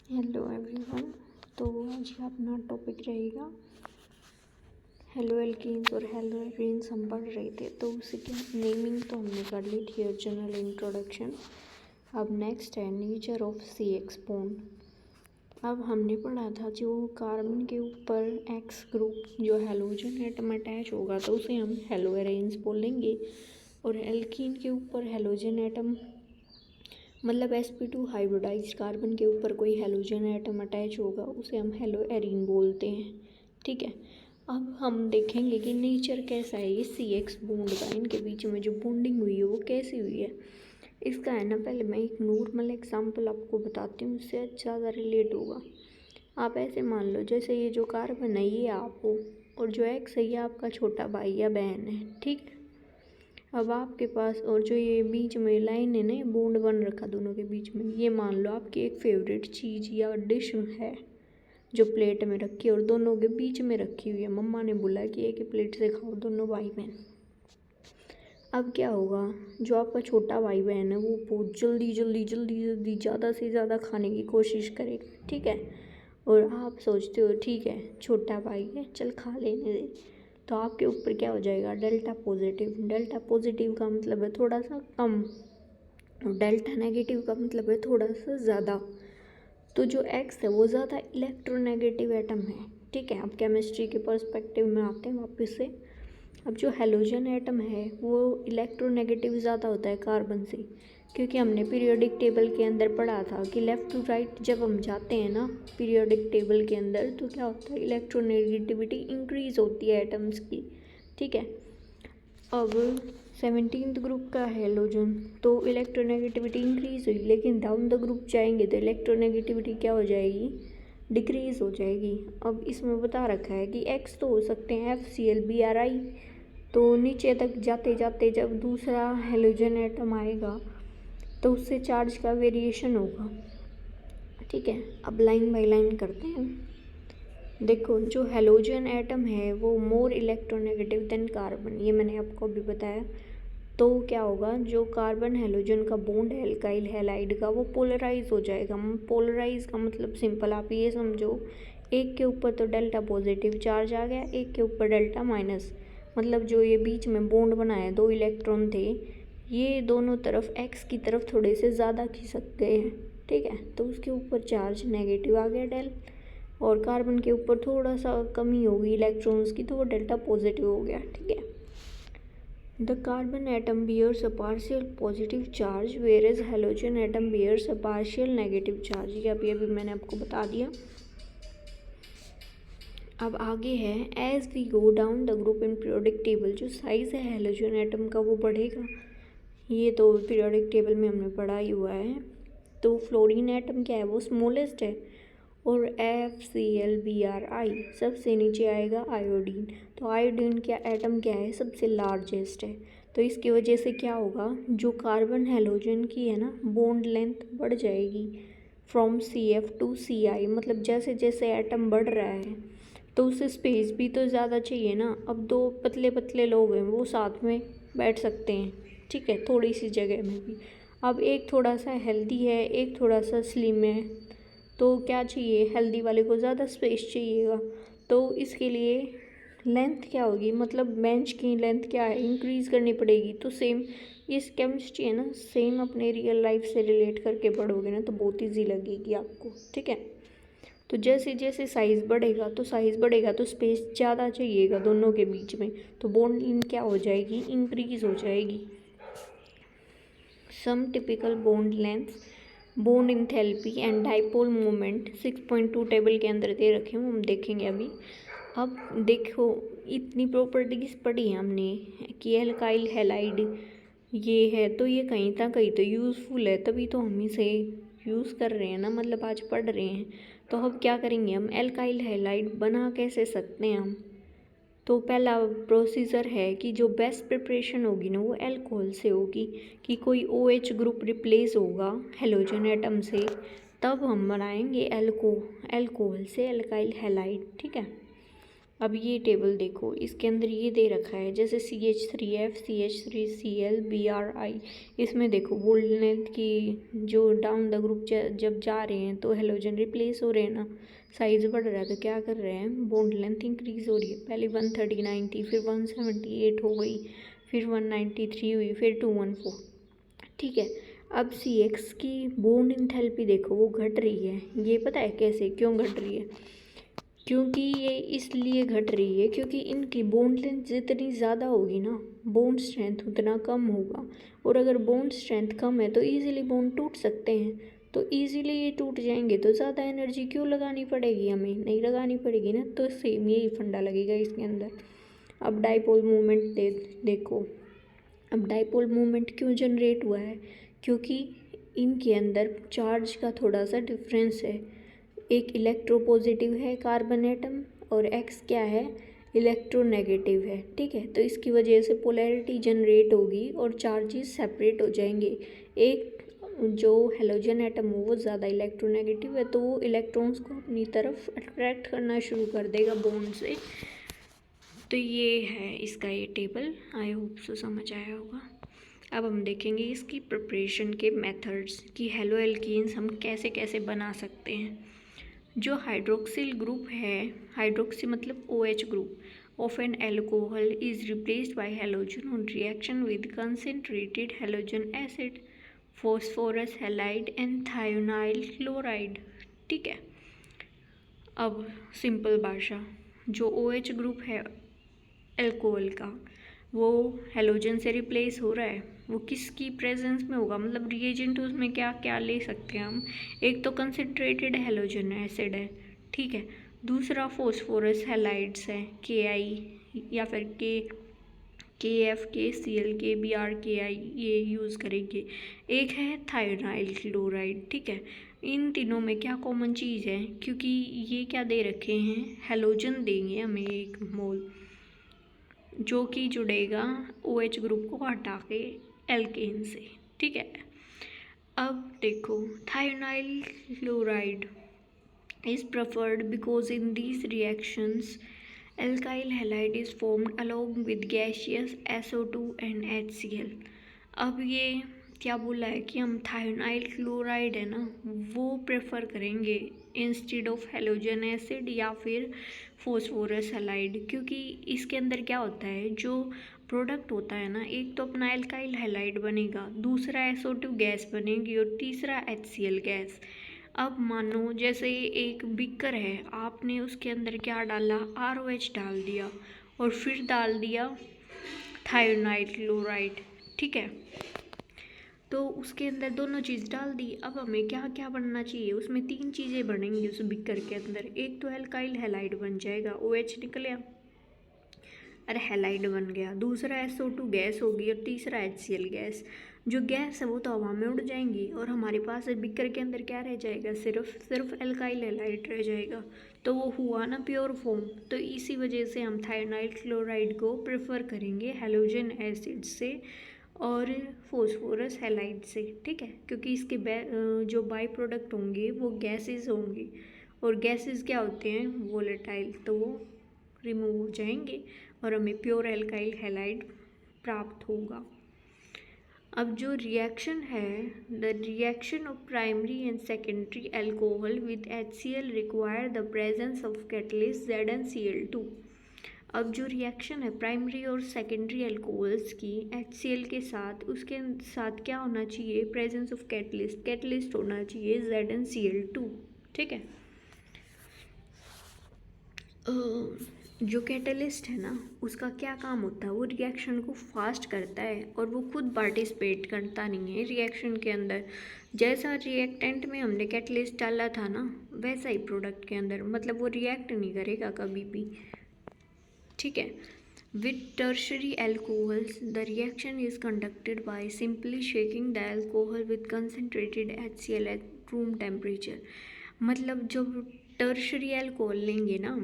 Hello everyone. तो आज का अपना टॉपिक रहेगा हेलो एल्कीन्स और हेलो एरीन्स। हम पढ़ रहे थे तो उसी की नेमिंग तो हमने कर ली थी और जनरल इंट्रोडक्शन। अब नेक्स्ट है nature of C X bond. अब हमने पढ़ा था जो कार्बन के ऊपर एक्स ग्रुप जो हेलोजन एटम अटैच होगा तो उसे हम हेलो एरेन्स बोलेंगे, और एल्कीन के ऊपर हेलोजन एटम मतलब sp2 हाइब्रिडाइज्ड कार्बन के ऊपर कोई हेलोजन एटम अटैच होगा उसे हम हेलो एरीन बोलते हैं। ठीक है, अब हम देखेंगे कि नेचर कैसा है ये सी एक्स बॉन्ड का, इनके बीच में जो बॉन्डिंग हुई है वो कैसी हुई है। इसका है ना, पहले मैं एक नॉर्मल एग्जांपल आपको बताती हूँ, उससे ज़्यादा रिलेट होगा। आप ऐसे मान लो जैसे ये जो कार्बन है ये आप हो और जो एक्स है ये आपका छोटा भाई या बहन है। ठीक, अब आपके पास और जो ये बीच में लाइन है ना, बॉन्ड बन रखा दोनों के बीच में, ये मान लो आपकी एक फेवरेट चीज़ या डिश है जो प्लेट में रखी है और दोनों के बीच में रखी हुई है। मम्मा ने बोला कि एक ही प्लेट से खाओ दोनों भाई बहन। अब क्या होगा, जो आपका छोटा भाई बहन है वो बहुत जल्दी जल्दी जल्दी जल्दी ज़्यादा से ज़्यादा खाने की कोशिश करेगा। ठीक है, और आप सोचते हो ठीक है छोटा भाई है चल खा लेने दे, तो आपके ऊपर क्या हो जाएगा, डेल्टा पॉजिटिव। डेल्टा पॉजिटिव का मतलब है थोड़ा सा कम, और डेल्टा नेगेटिव का मतलब है थोड़ा सा ज़्यादा। तो जो एक्स है वो ज़्यादा इलेक्ट्रोनेगेटिव एटम है। ठीक है, अब केमिस्ट्री के पर्सपेक्टिव में आते हैं वापस से। अब जो हेलोजन एटम है वो इलेक्ट्रोनेगेटिव ज़्यादा होता है कार्बन से, क्योंकि हमने पीरियोडिक टेबल के अंदर पढ़ा था कि लेफ़्ट टू राइट जब हम जाते हैं ना पीरियोडिक टेबल के अंदर तो क्या होता है, इलेक्ट्रोनेगेटिविटी इंक्रीज़ होती है एटम्स की। ठीक है, अब 17th ग्रुप का हेलोजन तो इलेक्ट्रोनेगेटिविटी इंक्रीज़ हुई, लेकिन डाउन द ग्रुप जाएंगे तो इलेक्ट्रोनेगेटिविटी क्या हो जाएगी, डिक्रीज़ हो जाएगी। अब इसमें बता रखा है कि एक्स तो हो सकते हैं FCl Bri, तो नीचे तक जाते जाते जब दूसरा हेलोजन एटम आएगा तो उससे चार्ज का वेरिएशन होगा। ठीक है, अब लाइन बाय लाइन करते हैं। देखो जो हेलोजन एटम है वो मोर इलेक्ट्रोनेगेटिव देन कार्बन, ये मैंने आपको अभी बताया। तो क्या होगा, जो कार्बन हेलोजन का बॉन्ड है एल्काइल हैलाइड का वो पोलराइज हो जाएगा। पोलराइज का मतलब सिंपल आप ये समझो, एक के ऊपर तो डेल्टा पॉजिटिव चार्ज आ गया, एक के ऊपर डेल्टा माइनस, मतलब जो ये बीच में बॉन्ड बना है दो इलेक्ट्रॉन थे ये दोनों तरफ एक्स की तरफ थोड़े से ज़्यादा खिसक गए हैं। ठीक है, तो उसके ऊपर चार्ज नेगेटिव आ गया डेल, और कार्बन के ऊपर थोड़ा सा कमी होगी इलेक्ट्रॉन्स की तो वो डेल्टा पॉजिटिव हो गया। ठीक है, the carbon atom bears a partial positive charge whereas halogen atom bears a partial negative charge. ये अभी मैंने आपको बता दिया। अब आगे है, as we go down the group in periodic table, जो साइज़ है हेलोजन एटम का वो बढ़ेगा। ये तो पीरियोडिक टेबल में हमने पढ़ा ही हुआ है। तो फ्लोरीन एटम क्या है, वो स्मॉलेस्ट है, और FCl Bri सबसे नीचे आएगा आयोडीन। तो आयोडीन क्या एटम क्या है, सबसे लार्जेस्ट है। तो इसकी वजह से क्या होगा, जो कार्बन हेलोजन की है ना बॉन्ड लेंथ बढ़ जाएगी फ्रॉम CF टू Ci, मतलब जैसे जैसे एटम बढ़ रहा है तो उसे स्पेस भी तो ज़्यादा चाहिए ना। अब दो पतले पतले लोग हैं वो साथ में बैठ सकते हैं, ठीक है, थोड़ी सी जगह में भी। अब एक थोड़ा सा हेल्दी है एक थोड़ा सा स्लिम है, तो क्या चाहिए, हेल्दी वाले को ज़्यादा स्पेस चाहिएगा। तो इसके लिए लेंथ क्या होगी, मतलब बेंच की लेंथ क्या है, इंक्रीज़ करनी पड़ेगी। तो सेम इस केमिस्ट्री है ना, सेम अपने रियल लाइफ से रिलेट करके पढ़ोगे ना तो बहुत ईजी लगेगी आपको। ठीक है, तो जैसे जैसे साइज़ बढ़ेगा तो स्पेस ज़्यादा चाहिएगा दोनों के बीच में, तो बॉन्डिंग क्या हो जाएगी, इंक्रीज़ हो जाएगी। Some typical bond length, bond enthalpy and dipole moment 6.2 table के अंदर दे रखे हूँ, हम देखेंगे अभी। अब देखो इतनी प्रॉपर्टीज़ पढ़ी है हमने कि एल्काइल हैलाइड ये है, तो ये कहीं ना कहीं तो यूज़फुल है, तभी तो हम इसे यूज़ कर रहे हैं ना, मतलब आज पढ़ रहे हैं। तो अब क्या करेंगे हम, एल्काइल हैलाइड बना कैसे सकते हैं हम। तो पहला प्रोसीजर है कि जो बेस्ट प्रिपरेशन होगी ना वो अल्कोहल से होगी, कि कोई OH ग्रुप रिप्लेस होगा हेलोजन एटम से, तब हम बनाएंगे अल्कोहल से एल्काइल हैलाइड। ठीक है, अब ये टेबल देखो, इसके अंदर ये दे रखा है जैसे CH3F CH3Cl BRI। इसमें देखो बोल्ड लेंथ की जो डाउन द ग्रुप जब जा रहे हैं तो हेलोजन रिप्लेस हो रहे हैं ना, साइज बढ़ रहा है तो क्या कर रहे हैं, बॉन्ड लेंथ इंक्रीज हो रही है। पहले 130 90, फिर 178 हो गई, फिर 193 हुई, फिर 214। ठीक है, अब CX की बॉन्ड इंथैल्पी देखो वो घट रही है। ये पता है कैसे, क्यों घट रही है? क्योंकि ये इसलिए घट रही है क्योंकि इनकी बॉन्ड लेंथ जितनी ज़्यादा होगी ना, बॉन्ड स्ट्रेंथ उतना कम होगा। और अगर बॉन्ड स्ट्रेंथ कम है तो इजीली बॉन्ड टूट सकते हैं। तो इजीली ये टूट जाएंगे तो ज़्यादा एनर्जी क्यों लगानी पड़ेगी, हमें नहीं लगानी पड़ेगी ना। तो सेम यही फंडा लगेगा इसके अंदर। अब डाइपोल मूवमेंट देखो। अब डाइपोल मूवमेंट क्यों जनरेट हुआ है? क्योंकि इनके अंदर चार्ज का थोड़ा सा डिफरेंस है। एक इलेक्ट्रोपॉजिटिव है कार्बन एटम और एक्स क्या है, इलेक्ट्रोनेगेटिव है। ठीक है, तो इसकी वजह से पोलैरिटी जनरेट होगी और चार्जेस सेपरेट हो जाएंगे। एक जो हेलोजन एटम हो वो ज़्यादा इलेक्ट्रोनेगेटिव है तो वो इलेक्ट्रॉन्स को अपनी तरफ अट्रैक्ट करना शुरू कर देगा बॉन्ड से। तो ये है इसका ये टेबल, आई होप सो समझ आया होगा। अब हम देखेंगे इसकी प्रिपरेशन के मेथड्स कि हेलो एल्कीन्स हम कैसे कैसे बना सकते हैं। जो हाइड्रोक्सिल ग्रुप है, हाइड्रोक्सी मतलब OH group of N alcohol is replaced by halogen on reaction with concentrated halogen acid, phosphorus halide and thionyl chloride. ठीक है, अब सिंपल भाषा, जो OH ग्रुप है एल्कोहल का वो हेलोजन से रिप्लेस हो रहा है, वो किसकी प्रेजेंस में होगा, मतलब रिएजेंट उसमें क्या क्या ले सकते हैं हम। एक तो कंसनट्रेटेड हेलोजन एसिड है, ठीक है। दूसरा फॉस्फोरस हैलाइड्स है, KI या फिर KF KCl KBr KI ये यूज़ करेंगे। एक है थायोनाइल क्लोराइड। ठीक है, इन तीनों में क्या कॉमन चीज़ है, क्योंकि ये क्या दे रखे हैं, हेलोजन देंगे हमें 1 मोल जो कि जुड़ेगा OH ग्रुप को हटा के एल्केन से। ठीक है, अब देखो thionyl chloride is preferred because in these reactions alkyl halide is formed along with gaseous SO2 and HCl। अब ये क्या बोला है कि हम थायोनाइल क्लोराइड है ना वो प्रेफर करेंगे इंस्टेड ऑफ हेलोजन एसिड या फिर फॉस्फोरस हैलाइड, क्योंकि इसके अंदर क्या होता है, जो प्रोडक्ट होता है ना, एक तो अपना एल्काइल हैलाइड बनेगा, दूसरा SO2 गैस बनेगी और तीसरा HCl गैस। अब मानो जैसे एक बीकर है, आपने उसके अंदर क्या डाला, ROH डाल दिया और फिर डाल दिया थायोनाइल क्लोराइड। ठीक है, तो उसके अंदर दोनों चीज़ डाल दी। अब हमें क्या क्या बनना चाहिए, उसमें 3 चीज़ें बनेंगी उस बीकर के अंदर। एक तो एल्काइल हैलाइड बन जाएगा, OH निकले और हैलाइड बन गया। दूसरा SO2 गैस होगी और तीसरा HCl गैस। जो गैस है वो तो हवा में उड़ जाएंगी और हमारे पास बीकर के अंदर क्या रह जाएगा, सिर्फ एल्काइल हैलाइड रह जाएगा। तो वो हुआ ना प्योर फॉर्म। तो इसी वजह से हम थायोनाइल क्लोराइड को प्रेफर करेंगे हेलोजन एसिड से और फॉस्फोरस हैलाइड से। ठीक है, क्योंकि इसके जो बाई प्रोडक्ट होंगे वो गैसेस होंगे और गैसेस क्या होते हैं, वोलेटाइल, तो वो रिमूव हो जाएंगे और हमें प्योर एल्काइल हैलाइड प्राप्त होगा। अब जो रिएक्शन है, the reaction of primary and secondary alcohol with HCl require the presence of catalyst ZnCl2। अब जो रिएक्शन है प्राइमरी और सेकेंडरी अल्कोहल्स की HCl के साथ, उसके साथ क्या होना चाहिए, प्रेजेंस ऑफ कैटलिस्ट होना चाहिए ZnCl2। ठीक है, जो कैटलिस्ट है ना उसका क्या काम होता है, वो रिएक्शन को फास्ट करता है और वो खुद पार्टिसिपेट करता नहीं है रिएक्शन के अंदर। जैसा रिएक्टेंट में हमने कैटलिस्ट डाला था ना वैसा ही प्रोडक्ट के अंदर, मतलब वो रिएक्ट नहीं करेगा कभी भी। ठीक है, with tertiary alcohols the reaction is conducted by simply shaking the alcohol with concentrated HCl at room temperature। मतलब जब टर्शरी अल्कोहल लेंगे ना,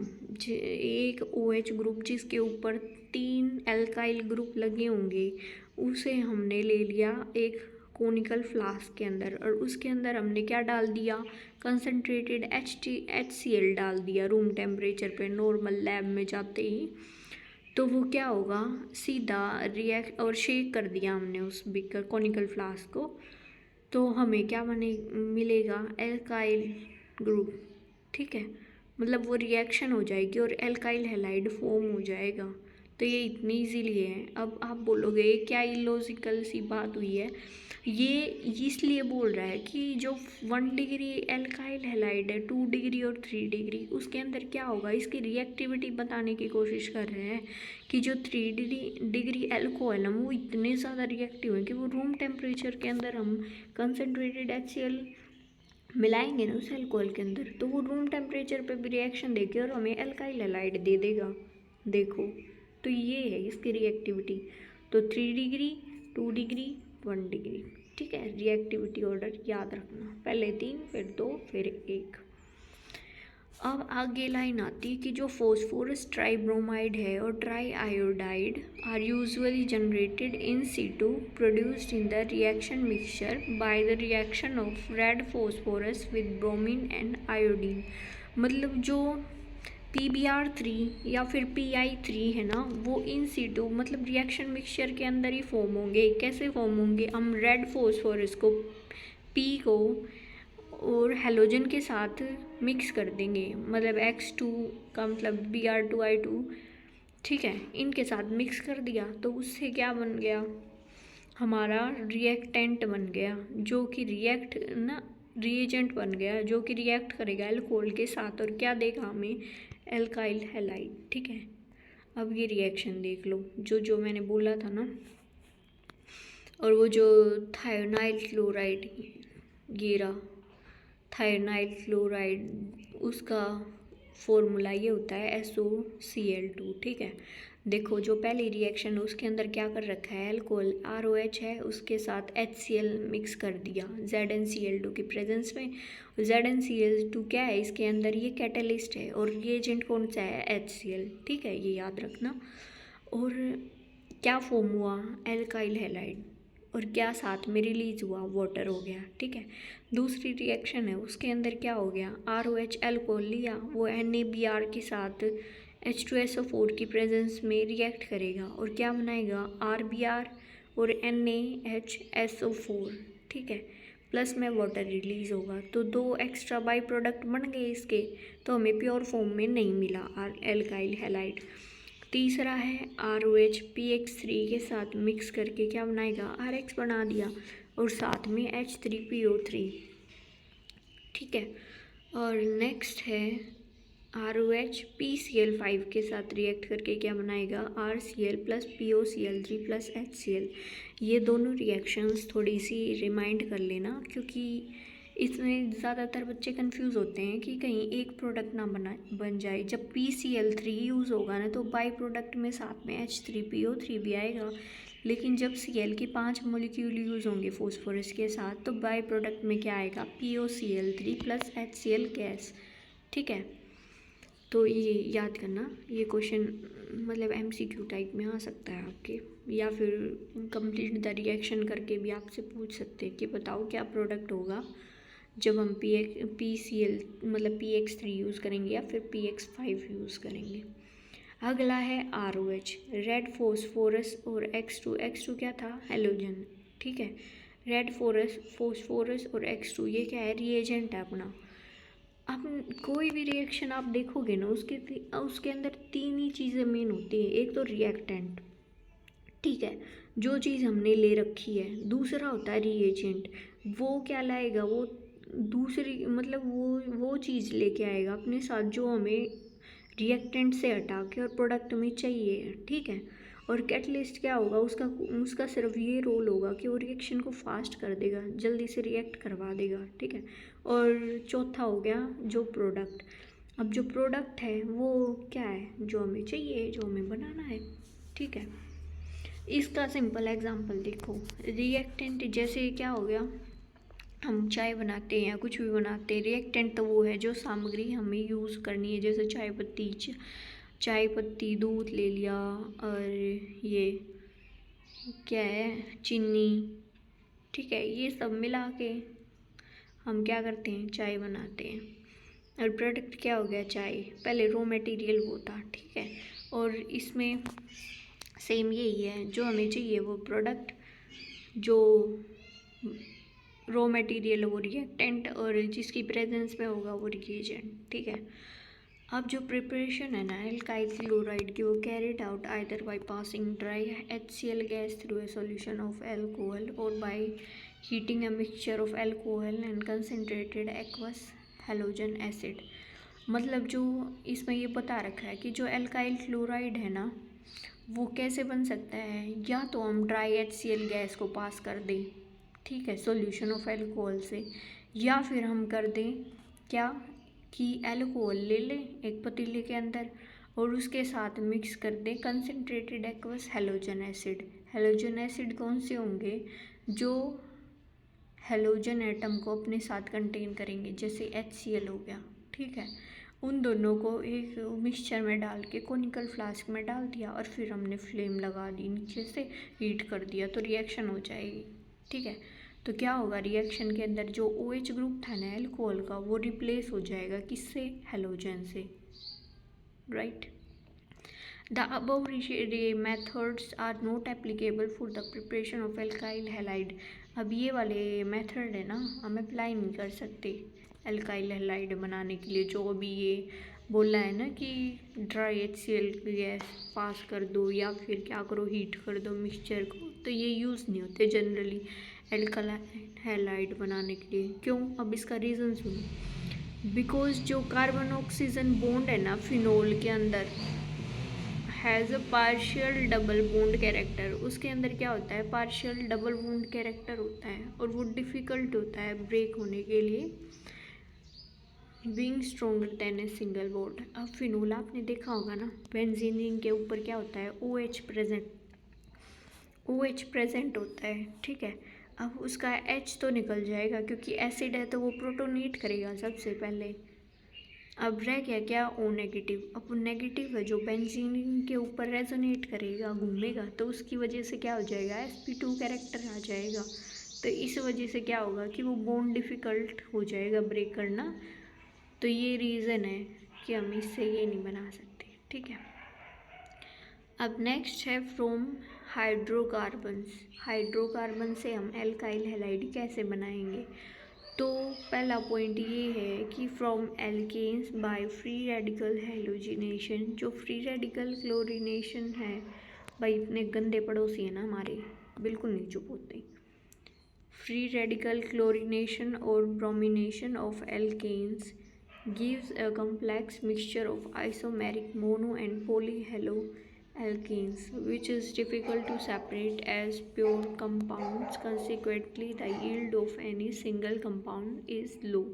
एक OH ग्रुप जिसके ऊपर 3 एल्काइल ग्रुप लगे होंगे, उसे हमने ले लिया एक कोनिकल फ्लास्क के अंदर, और उसके अंदर हमने क्या डाल दिया, कंसनट्रेटेड HCl डाल दिया रूम टेम्परेचर पे, नॉर्मल लैब में जाते ही। तो वो क्या होगा, सीधा रिएक्ट और शेक कर दिया हमने उस बीकर कोनिकल फ्लास्क को, तो हमें क्या मिलेगा, एल्काइल ग्रुप। ठीक है, मतलब वो रिएक्शन हो जाएगी और एल्काइल हैलाइड फॉर्म हो जाएगा। तो ये इतनी इजीली है। अब आप बोलोगे क्या इलॉजिकल सी बात हुई है, ये इसलिए बोल रहा है कि जो 1 डिग्री एल्काइल हैलाइड है, 2 डिग्री और 3 डिग्री, उसके अंदर क्या होगा, इसकी रिएक्टिविटी बताने की कोशिश कर रहे हैं कि जो 3 डिग्री एल्कोहल है वो इतने ज़्यादा रिएक्टिव है कि वो रूम टेम्परेचर के अंदर हम कंसनट्रेटेड HCl मिलाएंगे ना उस एल्कोहल के अंदर, तो वो रूम टेम्परेचर पे भी रिएक्शन देके और हमें एल्काइल हैलाइड दे देगा। देखो, तो ये है इसकी रिएक्टिविटी। तो 3 डिग्री, 2 डिग्री, 1 डिग्री। ठीक है, रिएक्टिविटी ऑर्डर याद रखना, पहले 3, फिर 2, फिर 1। अब आगे लाइन आती है कि जो फॉस्फोरस ट्राइब्रोमाइड है और tri iodide are usually generated in situ produced in the reaction mixture by the reaction of red phosphorus with bromine and iodine. मतलब जो PBr3 या फिर PI3 है ना, वो इन सीटू मतलब रिएक्शन मिक्सचर के अंदर ही फॉर्म होंगे। कैसे फॉर्म होंगे, हम रेड फॉस्फोरस को P को और हेलोजन के साथ मिक्स कर देंगे, मतलब X2 का मतलब Br2I2, ठीक है, इनके साथ मिक्स कर दिया तो उससे क्या बन गया, हमारा रिएक्टेंट बन गया, जो कि रिएजेंट बन गया जो कि रिएक्ट करेगा एल्कोहल के साथ और क्या देगा हमें, एल्काइल हैलाइड। ठीक है, अब ये रिएक्शन देख लो जो जो मैंने बोला था ना, और वो जो थायोनाइल क्लोराइड, ये रहा थायोनाइल क्लोराइड, उसका फॉर्मूला ये होता है SOCl2। ठीक है, देखो जो पहली रिएक्शन है उसके अंदर क्या कर रखा है, एल्कोहल ROH है, उसके साथ HCl मिक्स कर दिया ZnCl2 की प्रेजेंस में। ZnCl2 क्या है इसके अंदर, ये कैटलिस्ट है, और रिएजेंट कौन सा है, HCl। ठीक है, ये याद रखना। और क्या फॉर्म हुआ, एल्काइल हैलाइड, और क्या साथ में रिलीज हुआ, वाटर हो गया। ठीक है, दूसरी रिएक्शन है उसके अंदर क्या हो गया, ROH एल्कोहल लिया, वो NaBr के साथ H2SO4 की प्रेजेंस में रिएक्ट करेगा और क्या बनाएगा, RBr और NaHSO4। ठीक है, प्लस में वाटर रिलीज होगा, तो 2 एक्स्ट्रा बाई प्रोडक्ट बन गए इसके, तो हमें प्योर फॉर्म में नहीं मिला एल्काइल हैलाइड। तीसरा है ROH PX3 के साथ मिक्स करके क्या बनाएगा, RX बना दिया, और साथ में H3PO3। ठीक है, और नेक्स्ट है ROH PCl5 के साथ रिएक्ट करके क्या बनाएगा, RCl plus POCl3 plus HCl। ये दोनों रिएक्शंस थोड़ी सी रिमाइंड कर लेना, क्योंकि इसमें ज़्यादातर बच्चे कंफ्यूज होते हैं कि कहीं एक प्रोडक्ट ना बन जाए। जब PCl3 यूज़ होगा ना तो बाई प्रोडक्ट में साथ में H3PO3 भी आएगा, लेकिन जब Cl के 5 मॉलिक्यूल यूज़ होंगे फॉस्फोरस के साथ तो बाई प्रोडक्ट में क्या आएगा, POCl3 प्लस HCl गैस। ठीक है, तो ये याद करना, ये क्वेश्चन मतलब MCQ टाइप में आ सकता है आपके, या फिर कंप्लीट द रिएक्शन करके भी आपसे पूछ सकते हैं कि बताओ क्या प्रोडक्ट होगा जब हम PCl मतलब PX3 यूज़ करेंगे या फिर PX5 यूज़ करेंगे। अगला है ROH, रेड फॉस्फोरस और X2 क्या था, हेलोजन। ठीक है, रेड फॉस्फोरस और X2 ये क्या है, रिएजेंट है अपना। अब कोई भी रिएक्शन आप देखोगे ना उसके अंदर 3 ही चीज़ें मेन होती हैं। एक तो रिएक्टेंट, ठीक है, जो चीज़ हमने ले रखी है। दूसरा होता है रिएजेंट, वो क्या लाएगा, वो दूसरी मतलब वो चीज़ लेके आएगा अपने साथ जो हमें रिएक्टेंट से हटा के और प्रोडक्ट में चाहिए। ठीक है, और कैटलिस्ट क्या होगा, उसका सिर्फ ये रोल होगा कि वो रिएक्शन को फास्ट कर देगा, जल्दी से रिएक्ट करवा देगा। ठीक है, और चौथा हो गया जो प्रोडक्ट। अब जो प्रोडक्ट है वो क्या है, जो हमें चाहिए, जो हमें बनाना है। ठीक है, इसका सिंपल एग्जांपल देखो, रिएक्टेंट जैसे क्या हो गया, हम चाय बनाते हैं या कुछ भी बनाते हैं, रिएक्टेंट तो वो है जो सामग्री हमें यूज़ करनी है, जैसे चाय पत्ती दूध ले लिया, और ये क्या है, चीनी, ठीक है। ये सब मिला के हम क्या करते हैं, चाय बनाते हैं। और प्रोडक्ट क्या हो गया, चाय। पहले रॉ मटेरियल वो था, ठीक है। और इसमें सेम यही है, जो हमें चाहिए वो प्रोडक्ट, जो रॉ मटेरियल वो रिएक्टेंट, और जिसकी प्रेजेंस में होगा वो रिएजेंट, ठीक है। अब जो प्रिपरेशन है ना एल्काइल क्लोराइड की, वो carried out either by passing dry HCl gas through a solution of alcohol और by heating a mixture of alcohol and concentrated aqueous halogen acid. मतलब जो इसमें ये बता रखा है कि जो एल्काइल क्लोराइड है ना, वो कैसे बन सकता है, या तो हम ड्राई HCl गैस को पास कर दें, ठीक है, सॉल्यूशन ऑफ एल्कोहल से, या फिर हम कर दें क्या कि एल्कोहल ले लें एक पतीले के अंदर और उसके साथ मिक्स कर दें concentrated aqueous halogen acid. Halogen acid कौन से होंगे, जो हैलोजन एटम को अपने साथ कंटेन करेंगे, जैसे HCl हो गया, ठीक है। उन दोनों को एक मिक्सचर में डाल के कोनिकल फ्लास्क में डाल दिया और फिर हमने फ्लेम लगा दी, नीचे से हीट कर दिया, तो रिएक्शन हो जाएगी, ठीक है। तो क्या होगा, रिएक्शन के अंदर जो OH ग्रुप था ना एल्कोहल का, वो रिप्लेस हो जाएगा किससे, हैलोजन से, right. The above methods are not applicable for the preparation of alkyl halide. अब ये वाले मेथड है ना, हम अप्लाई नहीं कर सकते एल्काइल हैलाइड बनाने के लिए। जो अभी ये बोला है ना कि ड्राई HCl गैस पास कर दो या फिर क्या करो, हीट कर दो मिक्सचर को, तो ये यूज़ नहीं होते जनरली एल्काइल हैलाइड बनाने के लिए। क्यों, अब इसका रीज़न सुनो। बिकॉज जो कार्बन ऑक्सीजन बॉन्ड है ना फिनोल के अंदर, has a partial double bond character. उसके अंदर क्या होता है, पार्शियल डबल बॉन्ड कैरेक्टर होता है, और वो डिफ़िकल्ट होता है ब्रेक होने के लिए, being stronger then a single bond. अब फिनोल आपने देखा होगा ना, बेंजीन रिंग के ऊपर क्या होता है, OH प्रेजेंट होता है, ठीक है। अब उसका H तो निकल जाएगा क्योंकि एसिड है, तो वो प्रोटोनेट करेगा सबसे पहले। अब रह गया क्या, O नेगेटिव। अब वो नेगेटिव है जो बेंजीन रिंग के ऊपर रेजोनेट करेगा, घूमेगा, तो उसकी वजह से क्या हो जाएगा, sp2 कैरेक्टर आ जाएगा। तो इस वजह से क्या होगा कि वो बॉन्ड डिफ़िकल्ट हो जाएगा ब्रेक करना। तो ये रीज़न है कि हम इससे ये नहीं बना सकते, ठीक है। अब नेक्स्ट है फ्रॉम हाइड्रोकार्बन्स। हाइड्रोकार्बन से हम एल्काइल हैलाइड कैसे बनाएंगे। तो पहला पॉइंट ये है कि from alkanes by free radical halogenation. जो फ्री रेडिकल क्लोरिनेशन है, भाई इतने गंदे पड़ोसी हैं ना हमारे, बिल्कुल नहीं चुप होते। फ्री रेडिकल क्लोरिनेशन और bromination of alkanes gives a complex mixture of isomeric mono and polyhaloalkenes, which is difficult to separate as pure compounds. Consequently, the yield of any single compound is low.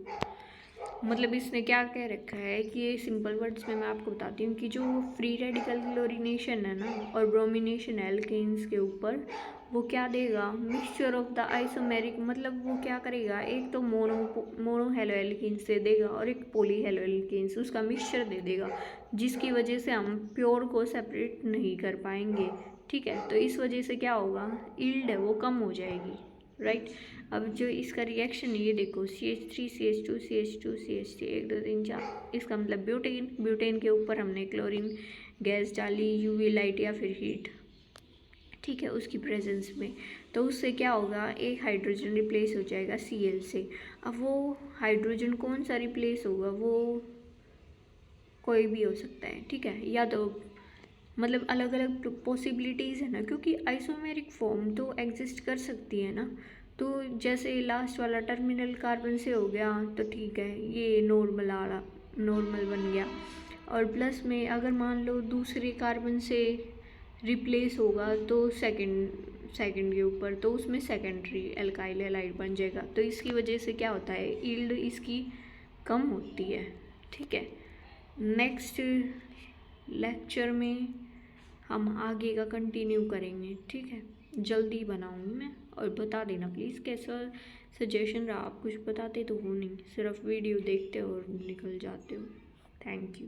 मतलब इसने क्या कह रखा है कि ये simple words में मैं आपको बताती हूँ कि जो फ्री रेडिकल क्लोरिनेशन है ना और ब्रोमिनेशन एल्केन्स के ऊपर, वो क्या देगा, मिक्सचर ऑफ द आइसोमेरिक। मतलब वो क्या करेगा, एक तो मोनो हेलोएल्केन्स दे देगा और एक पॉली हेलोएल्केन्स, उसका मिक्सचर दे देगा, जिसकी वजह से हम प्योर को सेपरेट नहीं कर पाएंगे, ठीक है। तो इस वजह से क्या होगा, यील्ड है वो कम हो जाएगी, राइट। अब जो इसका रिएक्शन ये देखो, CH3 CH2 CH2 CH3 1 2 3 4, इसका मतलब ब्यूटेन। ब्यूटेन के ऊपर हमने क्लोरीन गैस डाली, UV लाइट या फिर हीट, ठीक है, उसकी प्रेजेंस में। तो उससे क्या होगा, एक हाइड्रोजन रिप्लेस हो जाएगा Cl से। अब वो हाइड्रोजन कौन सा रिप्लेस होगा, वो कोई भी हो सकता है, ठीक है, या तो मतलब अलग अलग पॉसिबिलिटीज़ है ना, क्योंकि आइसोमेरिक फॉर्म तो एग्जिस्ट कर सकती है ना। तो जैसे लास्ट वाला टर्मिनल कार्बन से हो गया तो ठीक है, ये नॉर्मल बन गया। और प्लस में अगर मान लो दूसरे कार्बन से रिप्लेस होगा तो सेकंड के ऊपर, तो उसमें सेकेंडरी एल्काइल हैलाइड बन जाएगा। तो इसकी वजह से क्या होता है, यील्ड इसकी कम होती है, ठीक है। नेक्स्ट लेक्चर में हम आगे का कंटिन्यू करेंगे, ठीक है। जल्दी बनाऊंगी मैं, और बता देना प्लीज़ कैसा सजेशन रहा। आप कुछ बताते तो वो नहीं, सिर्फ वीडियो देखते हो और निकल जाते हो। Thank you.